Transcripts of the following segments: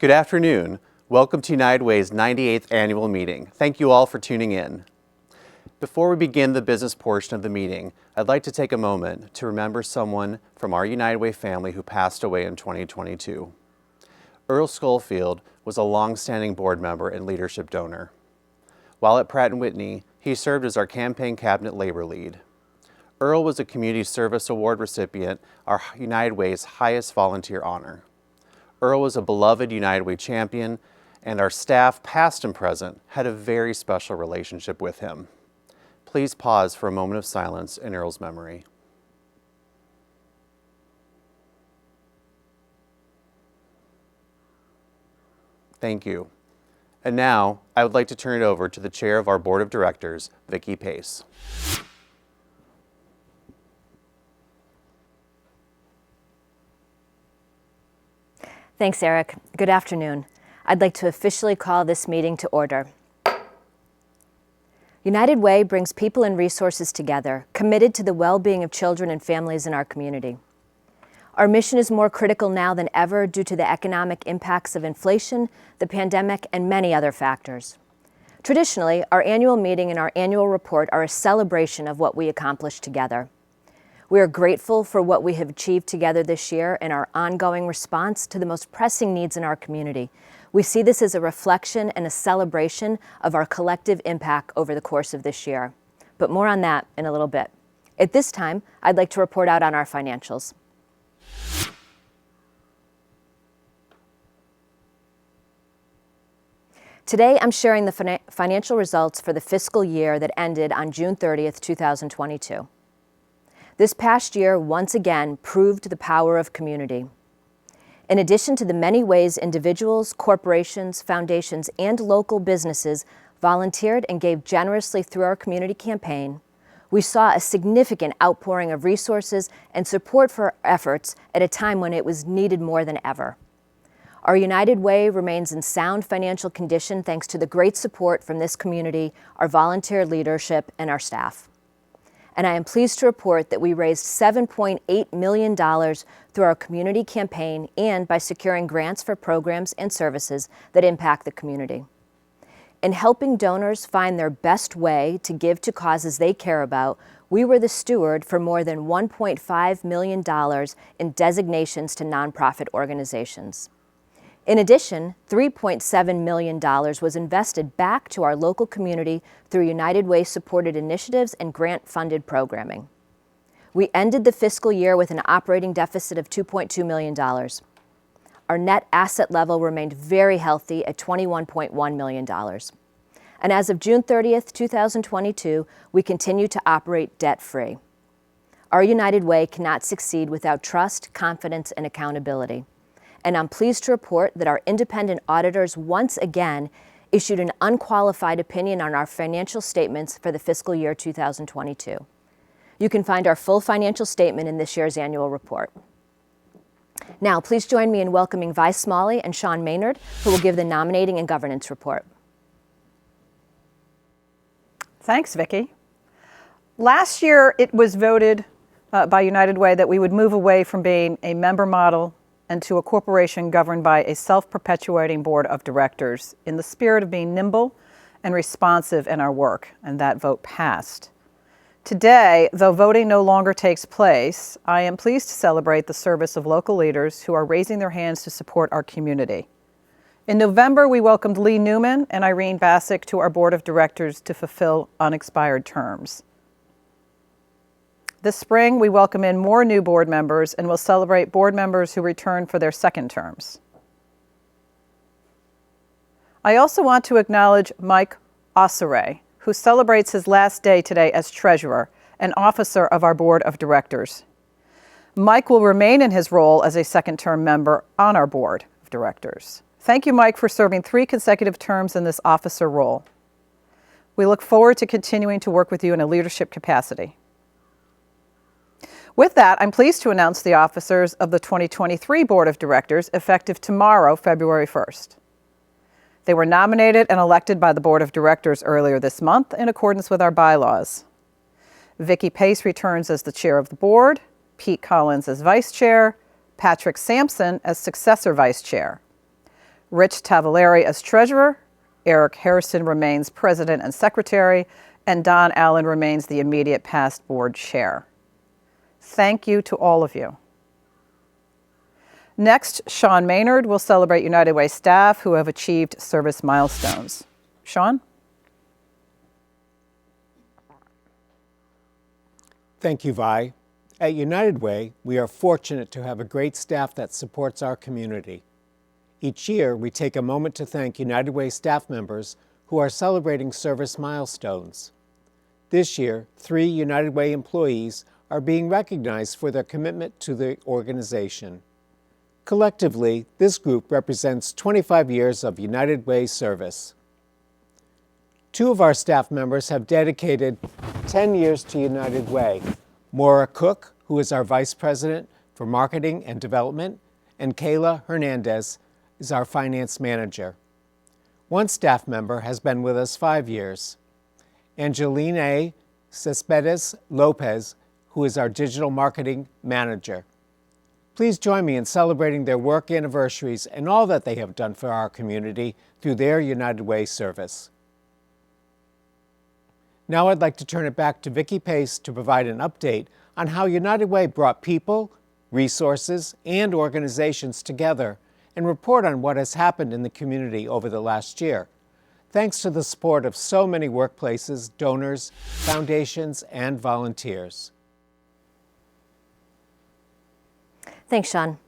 Good afternoon. Welcome to United Way's 98th annual meeting. Thank you all for tuning in. Before we begin the business portion of the meeting, I'd like to take a moment to remember someone from our United Way family who passed away in 2022. Earl Schofield was a long-standing board member and leadership donor. While at Pratt & Whitney, he served as our campaign cabinet labor lead. Earl was a Community Service Award recipient, our United Way's highest volunteer honor. Earl was a beloved United Way champion, and our staff, past and present, had a very special relationship with him. Please pause for a moment of silence in Earl's memory. Thank you. And now, I would like to turn it over to the chair of our board of directors, Vicki Pace. Thanks, Eric. Good afternoon. I'd like to officially call this meeting to order. United Way brings people and resources together, committed to the well-being of children and families in our community. Our mission is more critical now than ever due to the economic impacts of inflation, the pandemic, and many other factors. Traditionally, our annual meeting and our annual report are a celebration of what we accomplished together. We are grateful for what we have achieved together this year and our ongoing response to the most pressing needs in our community. We see this as a reflection and a celebration of our collective impact over the course of this year. But more on that in a little bit. At this time, I'd like to report out on our financials. Today, I'm sharing the financial results for the fiscal year that ended on June 30th, 2022. This past year, once again, proved the power of community. In addition to the many ways individuals, corporations, foundations, and local businesses volunteered and gave generously through our community campaign, we saw a significant outpouring of resources and support for our efforts at a time when it was needed more than ever. Our United Way remains in sound financial condition thanks to the great support from this community, our volunteer leadership, and our staff. And I am pleased to report that we raised $7.8 million through our community campaign and by securing grants for programs and services that impact the community. In helping donors find their best way to give to causes they care about, we were the steward for more than $1.5 million in designations to nonprofit organizations. In addition, $3.7 million was invested back to our local community through United Way supported initiatives and grant-funded programming. We ended the fiscal year with an operating deficit of $2.2 million. Our net asset level remained very healthy at $21.1 million. And as of June 30th, 2022, we continue to operate debt-free. Our United Way cannot succeed without trust, confidence, and accountability. And I'm pleased to report that our independent auditors once again issued an unqualified opinion on our financial statements for the fiscal year 2022. You can find our full financial statement in this year's annual report. Now, please join me in welcoming Vi Smalley and Sean Maynard, who will give the nominating and governance report. Thanks, Vicki. Last year, it was voted by United Way that we would move away from being a member model and to a corporation governed by a self-perpetuating board of directors in the spirit of being nimble and responsive in our work, and that vote passed. Today, though voting no longer takes place, I am pleased to celebrate the service of local leaders who are raising their hands to support our community. In November, we welcomed Lee Newman and Irene Bassick to our board of directors to fulfill unexpired terms. This spring, we welcome in more new board members and will celebrate board members who return for their second terms. I also want to acknowledge Mike Osseray, who celebrates his last day today as treasurer and officer of our board of directors. Mike will remain in his role as a second-term member on our board of directors. Thank you, Mike, for serving 3 consecutive terms in this officer role. We look forward to continuing to work with you in a leadership capacity. With that, I'm pleased to announce the officers of the 2023 Board of Directors effective tomorrow, February 1st. They were nominated and elected by the Board of Directors earlier this month in accordance with our bylaws. Vicki Pace returns as the chair of the board, Pete Collins as vice chair, Patrick Sampson as successor vice chair. Rich Tavaleri as treasurer, Eric Harrison remains president and secretary, and Don Allen remains the immediate past board chair. Thank you to all of you. Next, Sean Maynard will celebrate United Way staff who have achieved service milestones. Sean? Thank you, Vi. At United Way, we are fortunate to have a great staff that supports our community. Each year, we take a moment to thank United Way staff members who are celebrating service milestones. This year, 3 United Way employees are being recognized for their commitment to the organization. Collectively, this group represents 25 years of United Way service. 2 of our staff members have dedicated 10 years to United Way. Maura Cook, who is our Vice President for Marketing and Development, and Kayla Hernandez is our Finance Manager. 1 staff member has been with us 5 years. Angeline Cespedes Lopez, who is our Digital Marketing Manager. Please join me in celebrating their work anniversaries and all that they have done for our community through their United Way service. Now I'd like to turn it back to Vicki Pace to provide an update on how United Way brought people, resources, and organizations together and report on what has happened in the community over the last year, thanks to the support of so many workplaces, donors, foundations, and volunteers. Thanks, Sean.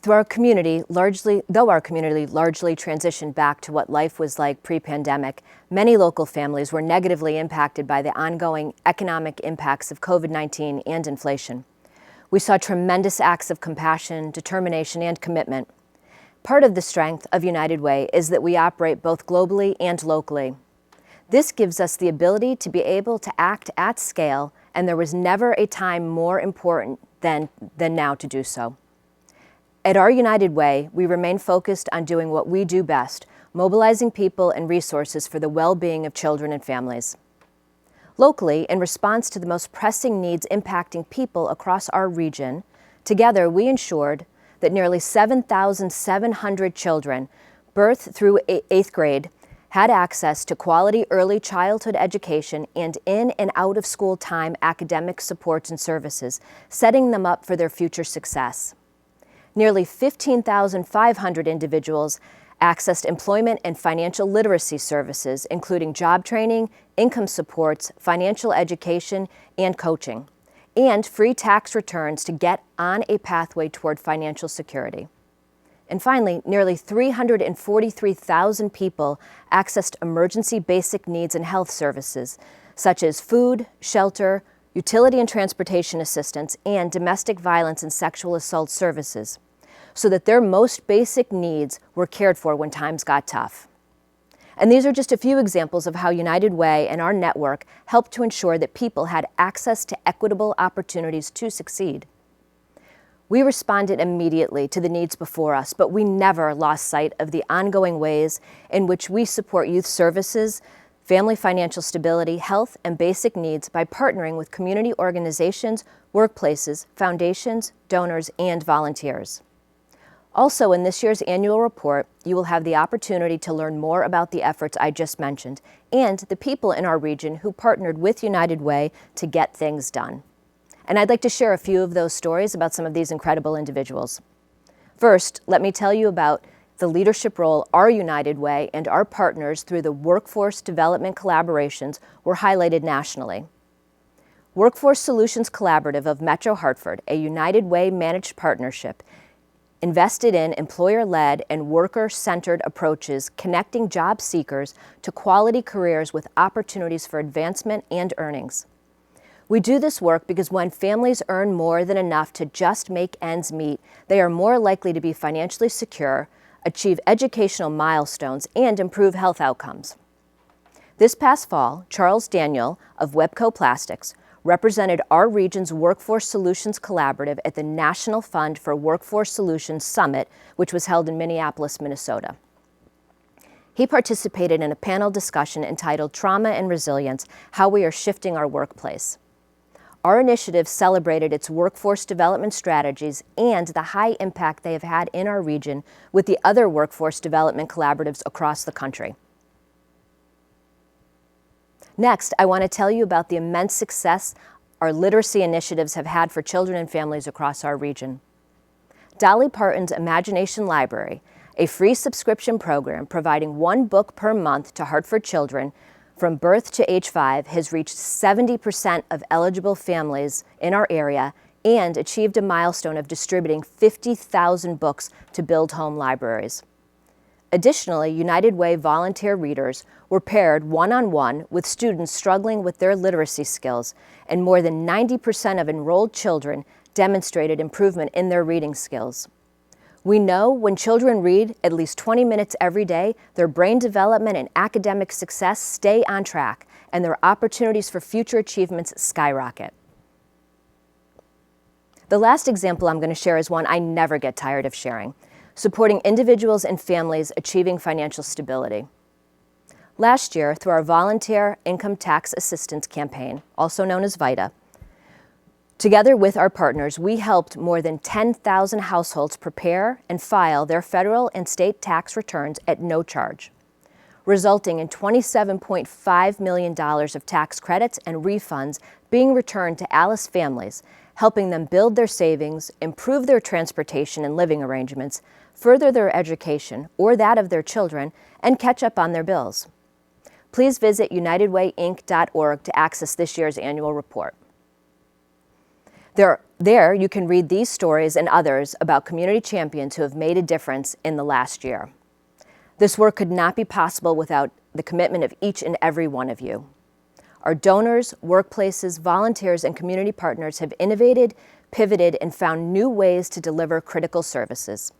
Though our community largely transitioned back to what life was like pre-pandemic, many local families were negatively impacted by the ongoing economic impacts of COVID-19 and inflation. We saw tremendous acts of compassion, determination, and commitment. Part of the strength of United Way is that we operate both globally and locally. This gives us the ability to be able to act at scale, and there was never a time more important than now to do so. At our United Way, we remain focused on doing what we do best, mobilizing people and resources for the well-being of children and families. Locally, in response to the most pressing needs impacting people across our region, together we ensured that nearly 7,700 children, birth through 8th grade, had access to quality early childhood education and in and out of school time academic supports and services, setting them up for their future success. Nearly 15,500 individuals accessed employment and financial literacy services, including job training, income supports, financial education, and coaching, and free tax returns to get on a pathway toward financial security. And finally, nearly 343,000 people accessed emergency basic needs and health services, such as food, shelter, utility and transportation assistance, and domestic violence and sexual assault services, so that their most basic needs were cared for when times got tough. And these are just a few examples of how United Way and our network helped to ensure that people had access to equitable opportunities to succeed. We responded immediately to the needs before us, but we never lost sight of the ongoing ways in which we support youth services, family financial stability, health, and basic needs by partnering with community organizations, workplaces, foundations, donors, and volunteers. Also, in this year's annual report, you will have the opportunity to learn more about the efforts I just mentioned and the people in our region who partnered with United Way to get things done. And I'd like to share a few of those stories about some of these incredible individuals. First, let me tell you about the leadership role our United Way and our partners through the Workforce Development Collaborations were highlighted nationally. Workforce Solutions Collaborative of Metro Hartford, a United Way managed partnership, invested in employer-led and worker-centered approaches connecting job seekers to quality careers with opportunities for advancement and earnings. We do this work because when families earn more than enough to just make ends meet, they are more likely to be financially secure, achieve educational milestones, and improve health outcomes. This past fall, Charles Daniel of Webco Plastics represented our region's Workforce Solutions Collaborative at the National Fund for Workforce Solutions Summit, which was held in Minneapolis, Minnesota. He participated in a panel discussion entitled Trauma and Resilience: How We Are Shifting Our Workplace. Our initiative celebrated its workforce development strategies and the high impact they have had in our region with the other workforce development collaboratives across the country. Next, I want to tell you about the immense success our literacy initiatives have had for children and families across our region. Dolly Parton's Imagination Library, a free subscription program providing one book per month to Hartford children from birth to age 5, has reached 70% of eligible families in our area and achieved a milestone of distributing 50,000 books to build home libraries. Additionally, United Way volunteer readers were paired one-on-one with students struggling with their literacy skills, and more than 90% of enrolled children demonstrated improvement in their reading skills. We know when children read at least 20 minutes every day, their brain development and academic success stay on track, and their opportunities for future achievements skyrocket. The last example I'm going to share is one I never get tired of sharing: supporting individuals and families achieving financial stability. Last year, through our Volunteer Income Tax Assistance Campaign, also known as VITA, together with our partners, we helped more than 10,000 households prepare and file their federal and state tax returns at no charge, resulting in $27.5 million of tax credits and refunds being returned to Alice families, helping them build their savings, improve their transportation and living arrangements, further their education or that of their children, and catch up on their bills. Please visit unitedwayinc.org to access this year's annual report. There you can read these stories and others about community champions who have made a difference in the last year. This work could not be possible without the commitment of each and every one of you. Our donors, workplaces, volunteers, and community partners have innovated, pivoted, and found new ways to deliver critical services.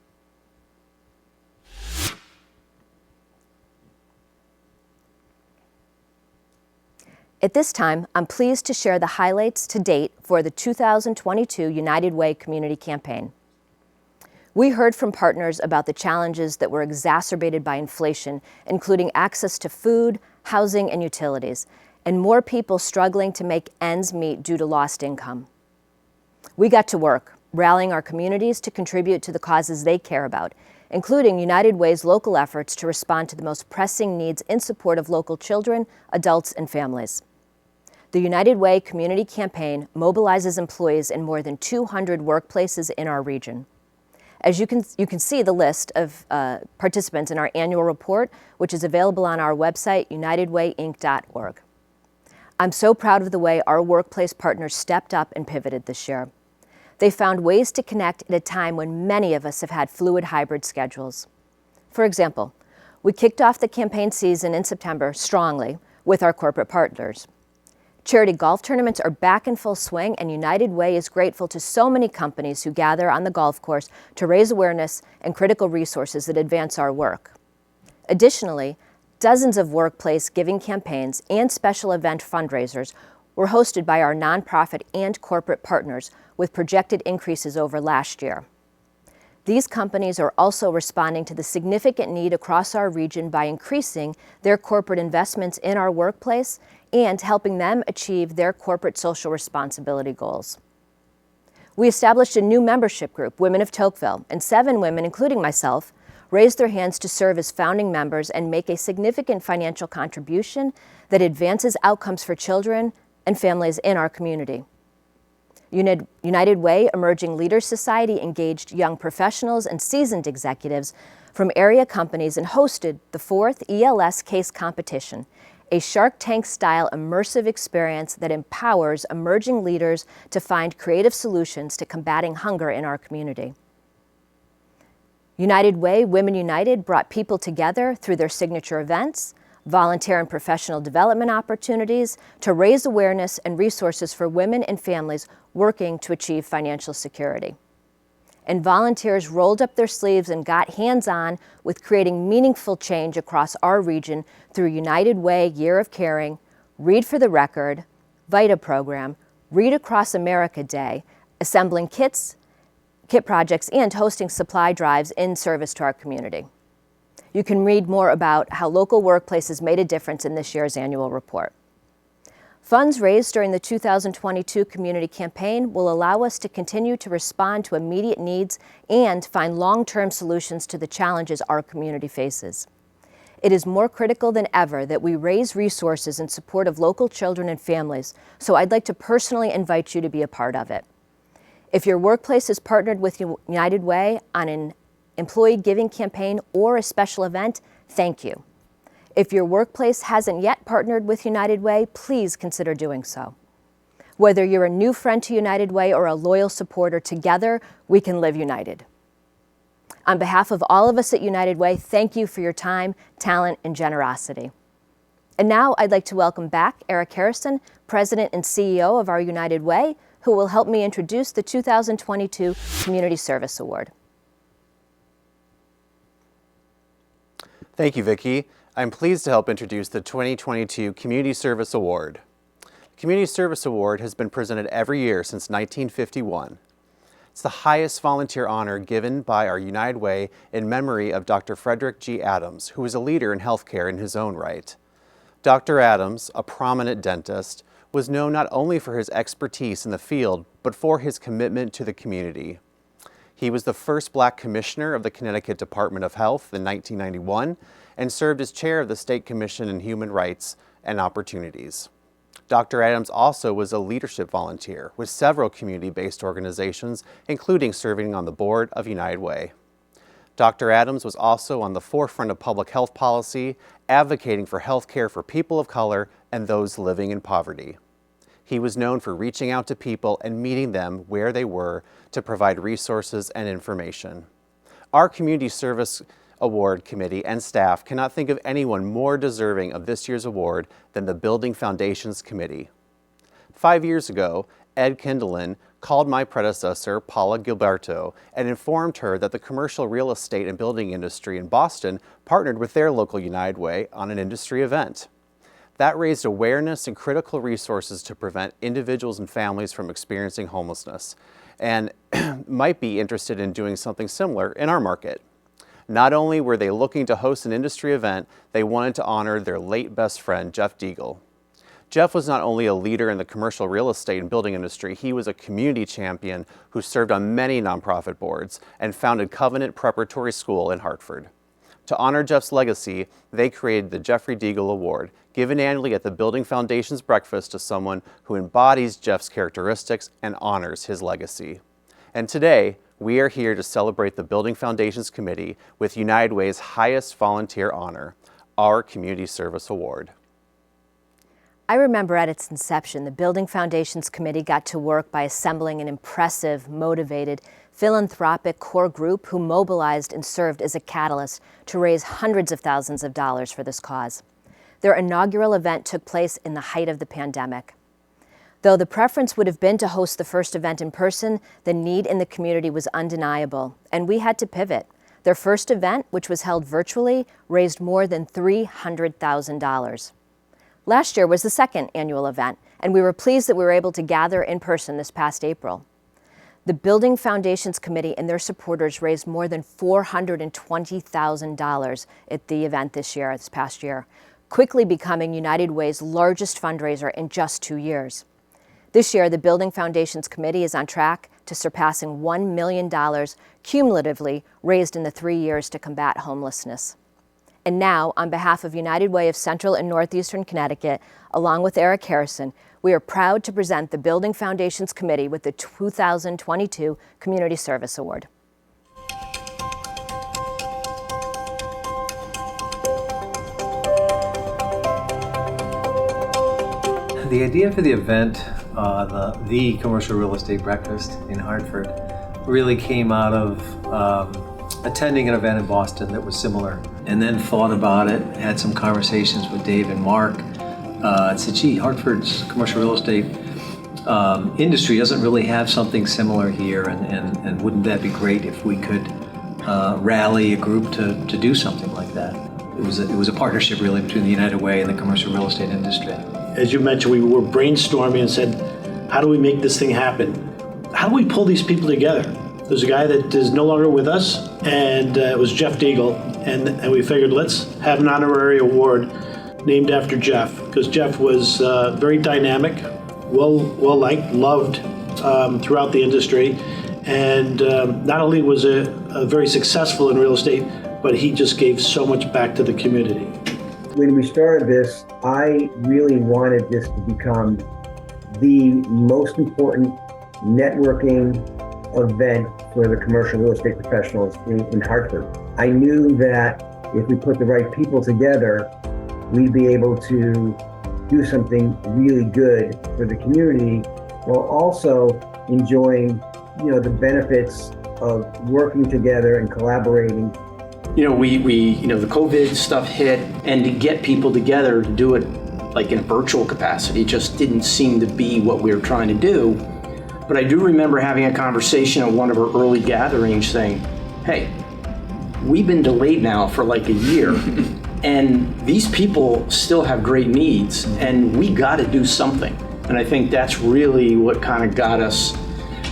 At this time, I'm pleased to share the highlights to date for the 2022 United Way Community Campaign. We heard from partners about the challenges that were exacerbated by inflation, including access to food, housing, and utilities, and more people struggling to make ends meet due to lost income. We got to work, rallying our communities to contribute to the causes they care about, including United Way's local efforts to respond to the most pressing needs in support of local children, adults, and families. The United Way Community Campaign mobilizes employees in more than 200 workplaces in our region. As you can see the list of participants in our annual report, which is available on our website, unitedwayinc.org. I'm so proud of the way our workplace partners stepped up and pivoted this year. They found ways to connect at a time when many of us have had fluid hybrid schedules. For example, we kicked off the campaign season in September strongly with our corporate partners. Charity golf tournaments are back in full swing, and United Way is grateful to so many companies who gather on the golf course to raise awareness and critical resources that advance our work. Additionally, dozens of workplace giving campaigns and special event fundraisers were hosted by our nonprofit and corporate partners, with projected increases over last year. These companies are also responding to the significant need across our region by increasing their corporate investments in our workplace and helping them achieve their corporate social responsibility goals. We established a new membership group, Women of Tocqueville, and 7 women, including myself, raised their hands to serve as founding members and make a significant financial contribution that advances outcomes for children and families in our community. United Way Emerging Leaders Society engaged young professionals and seasoned executives from area companies and hosted the 4th ELS Case Competition, a Shark Tank-style immersive experience that empowers emerging leaders to find creative solutions to combating hunger in our community. United Way Women United brought people together through their signature events, volunteer and professional development opportunities to raise awareness and resources for women and families working to achieve financial security. And volunteers rolled up their sleeves and got hands-on with creating meaningful change across our region through United Way Year of Caring, Read for the Record, VITA program, Read Across America Day, assembling kit projects, and hosting supply drives in service to our community. You can read more about how local workplaces made a difference in this year's annual report. Funds raised during the 2022 community campaign will allow us to continue to respond to immediate needs and find long-term solutions to the challenges our community faces. It is more critical than ever that we raise resources in support of local children and families, so I'd like to personally invite you to be a part of it. If your workplace has partnered with United Way on an employee giving campaign or a special event, thank you. If your workplace hasn't yet partnered with United Way, please consider doing so. Whether you're a new friend to United Way or a loyal supporter, together we can live united. On behalf of all of us at United Way, thank you for your time, talent, and generosity. And now I'd like to welcome back Eric Harrison, President and CEO of our United Way, who will help me introduce the 2022 Community Service Award. Thank you, Vicki. I'm pleased to help introduce the 2022 Community Service Award. The Community Service Award has been presented every year since 1951. It's the highest volunteer honor given by our United Way in memory of Dr. Frederick G. Adams, who was a leader in healthcare in his own right. Dr. Adams, a prominent dentist, was known not only for his expertise in the field, but for his commitment to the community. He was the first Black commissioner of the Connecticut Department of Health in 1991 and served as chair of the State Commission on Human Rights and Opportunities. Dr. Adams also was a leadership volunteer with several community-based organizations, including serving on the board of United Way. Dr. Adams was also on the forefront of public health policy, advocating for health care for people of color and those living in poverty. He was known for reaching out to people and meeting them where they were to provide resources and information. Our Community Service Award Committee and staff cannot think of anyone more deserving of this year's award than the Building Foundations Committee. 5 years ago, Ed Kindlin called my predecessor, Paula Gilberto, and informed her that the commercial real estate and building industry in Boston partnered with their local United Way on an industry event. That raised awareness and critical resources to prevent individuals and families from experiencing homelessness, and might be interested in doing something similar in our market. Not only were they looking to host an industry event, they wanted to honor their late best friend, Jeff Deagle. Jeff was not only a leader in the commercial real estate and building industry, he was a community champion who served on many nonprofit boards and founded Covenant Preparatory School in Hartford. To honor Jeff's legacy, they created the Jeffrey Deagle Award, given annually at the Building Foundation's breakfast to someone who embodies Jeff's characteristics and honors his legacy. And today, we are here to celebrate the Building Foundations Committee with United Way's highest volunteer honor, our Community Service Award. I remember at its inception, the Building Foundations Committee got to work by assembling an impressive, motivated, philanthropic core group who mobilized and served as a catalyst to raise hundreds of thousands of dollars for this cause. Their inaugural event took place in the height of the pandemic. Though the preference would have been to host the first event in person, the need in the community was undeniable, and we had to pivot. Their first event, which was held virtually, raised more than $300,000. Last year was the second annual event, and we were pleased that we were able to gather in person this past April. The Building Foundations Committee and their supporters raised more than $420,000 at the event this past year, quickly becoming United Way's largest fundraiser in just 2 years. This year, the Building Foundations Committee is on track to surpassing $1 million cumulatively raised in the 3 years to combat homelessness. And now, on behalf of United Way of Central and Northeastern Connecticut, along with Eric Harrison, we are proud to present the Building Foundations Committee with the 2022 Community Service Award. The idea for the event, the Commercial Real Estate Breakfast in Hartford, really came out of attending an event in Boston that was similar, and then thought about it, had some conversations with Dave and Mark, and said, gee, Hartford's commercial real estate industry doesn't really have something similar here, and wouldn't that be great if we could rally a group to do something like that? It was a partnership really between the United Way and the commercial real estate industry. As you mentioned, we were brainstorming and said, how do we make this thing happen? How do we pull these people together? There's a guy that is no longer with us, and it was Jeff Deagle, and we figured let's have an honorary award named after Jeff, because Jeff was very dynamic, well liked, loved throughout the industry, and not only was a very successful in real estate, but he just gave so much back to the community. When we started this, I really wanted this to become the most important networking event for the commercial real estate professionals in Hartford. I knew that if we put the right people together, we'd be able to do something really good for the community while also enjoying, the benefits of working together and collaborating. The COVID stuff hit, and to get people together to do it like in a virtual capacity just didn't seem to be what we were trying to do. But I do remember having a conversation at one of our early gatherings saying, hey, we've been delayed now for like a year, and these people still have great needs, and we got to do something. And I think that's really what kind of got us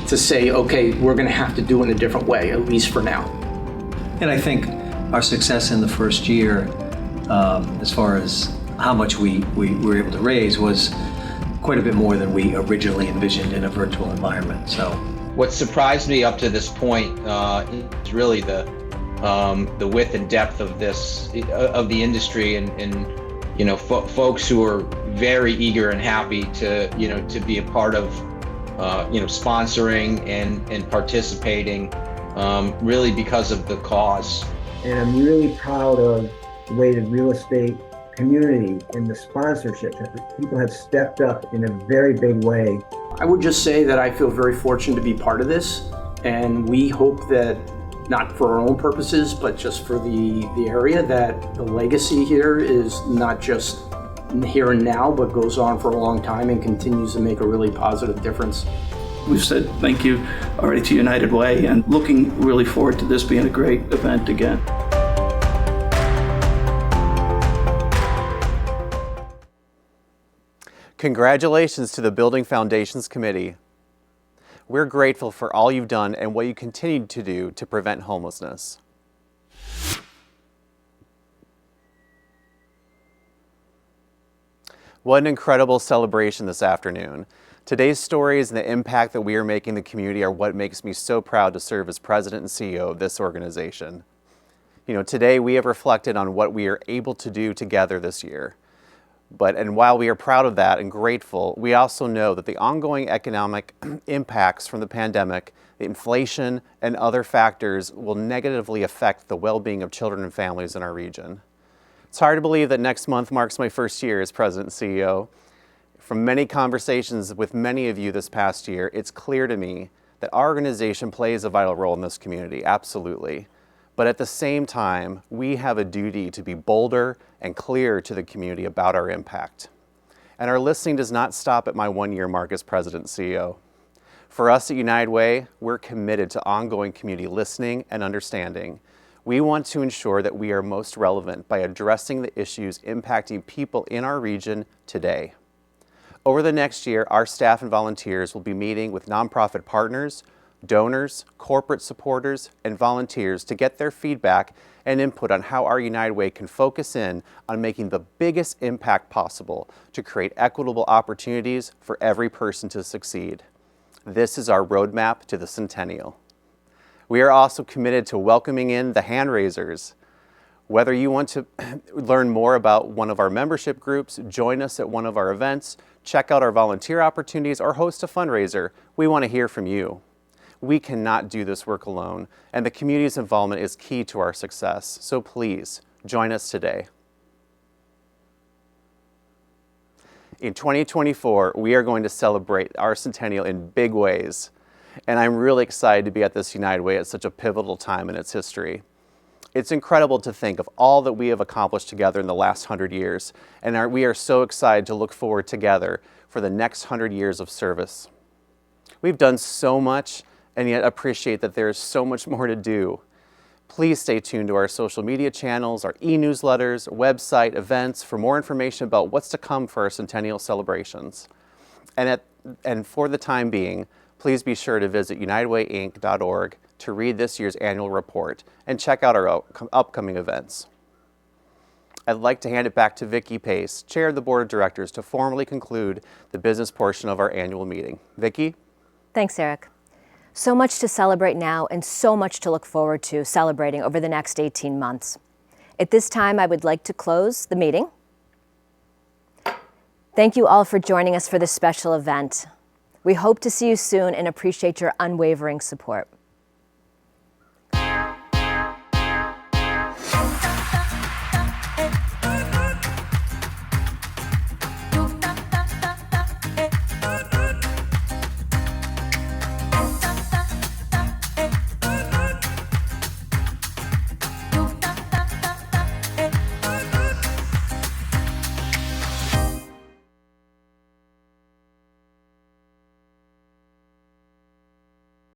to say, okay, we're going to have to do it in a different way, at least for now. And I think our success in the first year, as far as how much we were able to raise, was quite a bit more than we originally envisioned in a virtual environment. So, what surprised me up to this point is really the width and depth of the industry, and folks who are very eager and happy to be a part of sponsoring and participating, really because of the cause. And I'm really proud of the way the real estate community and the sponsorships that people have stepped up in a very big way. I would just say that I feel very fortunate to be part of this, and we hope that, not for our own purposes, but just for the area, that the legacy here is not just here and now, but goes on for a long time and continues to make a really positive difference. We've said thank you already to United Way, and looking really forward to this being a great event again. Congratulations to the Building Foundations Committee. We're grateful for all you've done and what you continue to do to prevent homelessness. What an incredible celebration this afternoon. Today's stories and the impact that we are making in the community are what makes me so proud to serve as president and CEO of this organization. Today we have reflected on what we are able to do together this year. And while we are proud of that and grateful, we also know that the ongoing economic impacts from the pandemic, the inflation, and other factors will negatively affect the well-being of children and families in our region. It's hard to believe that next month marks my first year as president and CEO. From many conversations with many of you this past year, it's clear to me that our organization plays a vital role in this community, absolutely. But at the same time, we have a duty to be bolder and clearer to the community about our impact. And our listening does not stop at my 1-year mark as president and CEO. For us at United Way, we're committed to ongoing community listening and understanding. We want to ensure that we are most relevant by addressing the issues impacting people in our region today. Over the next year, our staff and volunteers will be meeting with nonprofit partners, donors, corporate supporters, and volunteers to get their feedback and input on how our United Way can focus in on making the biggest impact possible to create equitable opportunities for every person to succeed. This is our roadmap to the centennial. We are also committed to welcoming in the hand raisers. Whether you want to learn more about one of our membership groups, join us at one of our events, check out our volunteer opportunities, or host a fundraiser, we want to hear from you. We cannot do this work alone, and the community's involvement is key to our success. So please, join us today. In 2024, we are going to celebrate our centennial in big ways, and I'm really excited to be at this United Way at such a pivotal time in its history. It's incredible to think of all that we have accomplished together in the last 100 years, and we are so excited to look forward together for the next 100 years of service. We've done so much, and yet appreciate that there is so much more to do. Please stay tuned to our social media channels, our e-newsletters, website, events for more information about what's to come for our centennial celebrations. And for the time being, please be sure to visit unitedwayinc.org to read this year's annual report and check out our upcoming events. I'd like to hand it back to Vicki Pace, Chair of the Board of Directors, to formally conclude the business portion of our annual meeting. Vicki? Thanks, Eric. So much to celebrate now and so much to look forward to celebrating over the next 18 months. At this time, I would like to close the meeting. Thank you all for joining us for this special event. We hope to see you soon and appreciate your unwavering support.